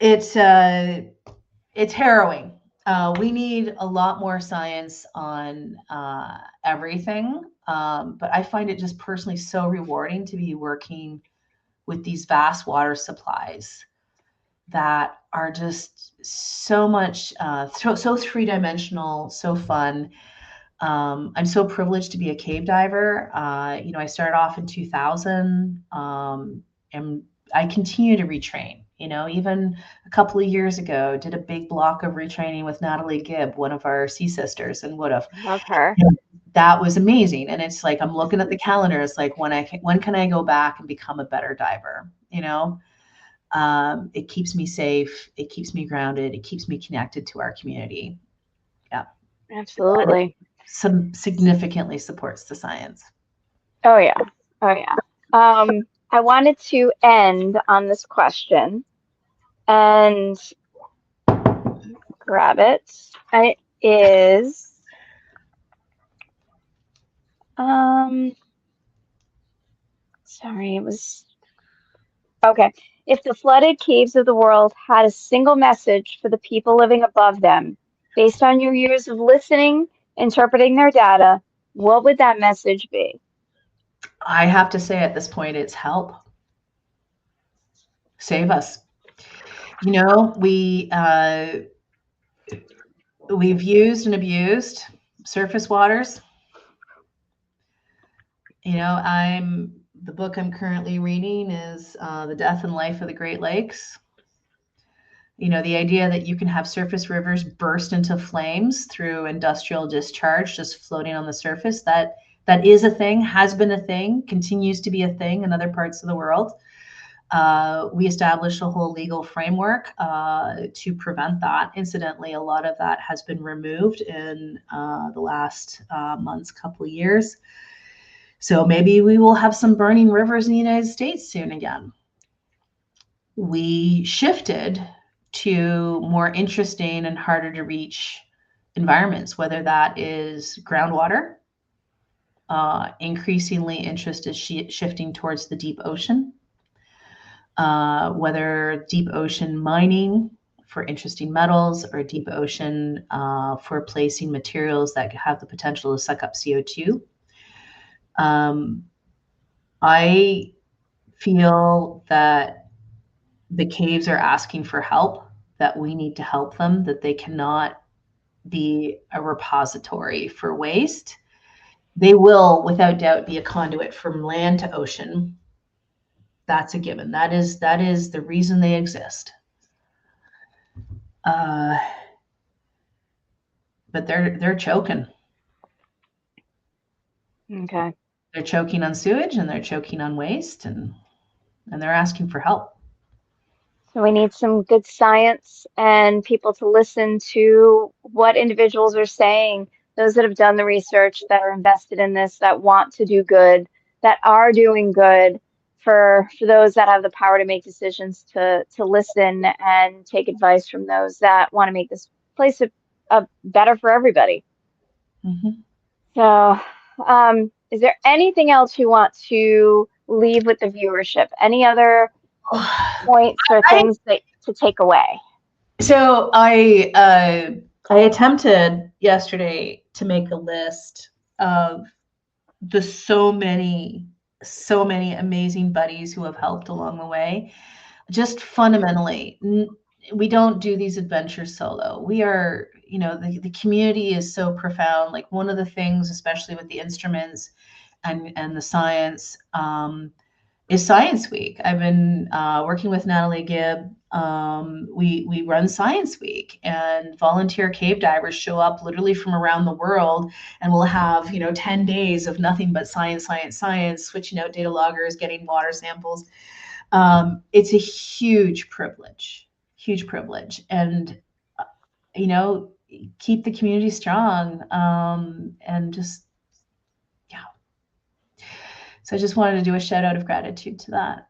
it's harrowing. We need a lot more science on everything. But I find it just personally so rewarding to be working with these vast water supplies that are just so much, so three-dimensional, so fun. I'm so privileged to be a cave diver. I started off in 2000, and I continue to retrain. Even a couple of years ago, did a big block of retraining with Natalie Gibb, one of our sea sisters in WDHOF. Love her. That was amazing. And it's like, I'm looking at the calendar. It's like, when can I go back and become a better diver? It keeps me safe. It keeps me grounded. It keeps me connected to our community. Yeah. Absolutely. Some significantly supports the science. Oh yeah. Oh yeah. I wanted to end on this question and grab it. It is sorry, it was okay. If the flooded caves of the world had a single message for the people living above them, based on your years of listening, interpreting their data, what would that message be? I have to say at this point, it's help. Save us. We've used and abused surface waters. The book I'm currently reading is The Death and Life of the Great Lakes. The idea that you can have surface rivers burst into flames through industrial discharge just floating on the surface, that is a thing, has been a thing, continues to be a thing in other parts of the world. We established a whole legal framework to prevent that. Incidentally, a lot of that has been removed in the last months, couple of years. So maybe we will have some burning rivers in the United States soon again. We shifted to more interesting and harder to reach environments, whether that is groundwater. Increasingly, interest is shifting towards the deep ocean. Whether deep ocean mining for interesting metals, or deep ocean for placing materials that have the potential to suck up CO2. I feel that the caves are asking for help, that we need to help them, that they cannot be a repository for waste. They will, without doubt, be a conduit from land to ocean. That's a given. That is the reason they exist. But they're choking. Okay. They're choking on sewage, and they're choking on waste, and they're asking for help. So we need some good science and people to listen to what individuals are saying, those that have done the research, that are invested in this, that want to do good, that are doing good, for those that have the power to make decisions, to listen and take advice from those that want to make this place a better for everybody. Mm-hmm. So, is there anything else you want to leave with the viewership? Any other points or things that to take away? So I attempted yesterday to make a list of the so many amazing buddies who have helped along the way. Just fundamentally, we don't do these adventures solo. We are, the community is so profound. Like, one of the things, especially with the instruments and the science, is Science Week. I've been working with Natalie Gibb. We run Science Week, and volunteer cave divers show up literally from around the world, and we'll have 10 days of nothing but science, switching out data loggers, getting water samples. It's a huge privilege, and keep the community strong, and just So I just wanted to do a shout out of gratitude to that.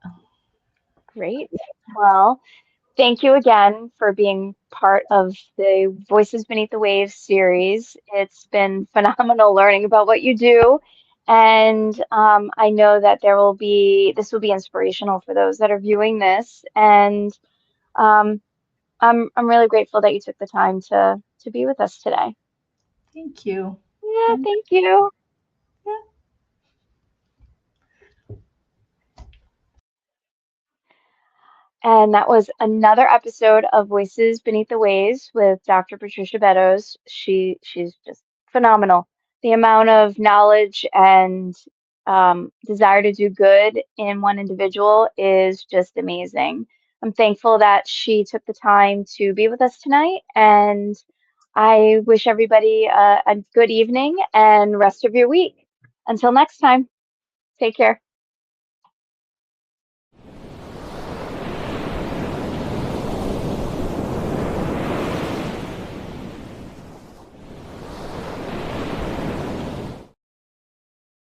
Great. Well, thank you again for being part of the Voices Beneath the Waves series. It's been phenomenal learning about what you do. And I know that this will be inspirational for those that are viewing this. And um, I'm really grateful that you took the time to be with us today. Thank you. Yeah, thank you. Yeah. And that was another episode of Voices Beneath the Waves with Dr. Patricia Beddows. She's just phenomenal. The amount of knowledge and desire to do good in one individual is just amazing. I'm thankful that she took the time to be with us tonight, and I wish everybody a good evening and rest of your week. Until next time, take care.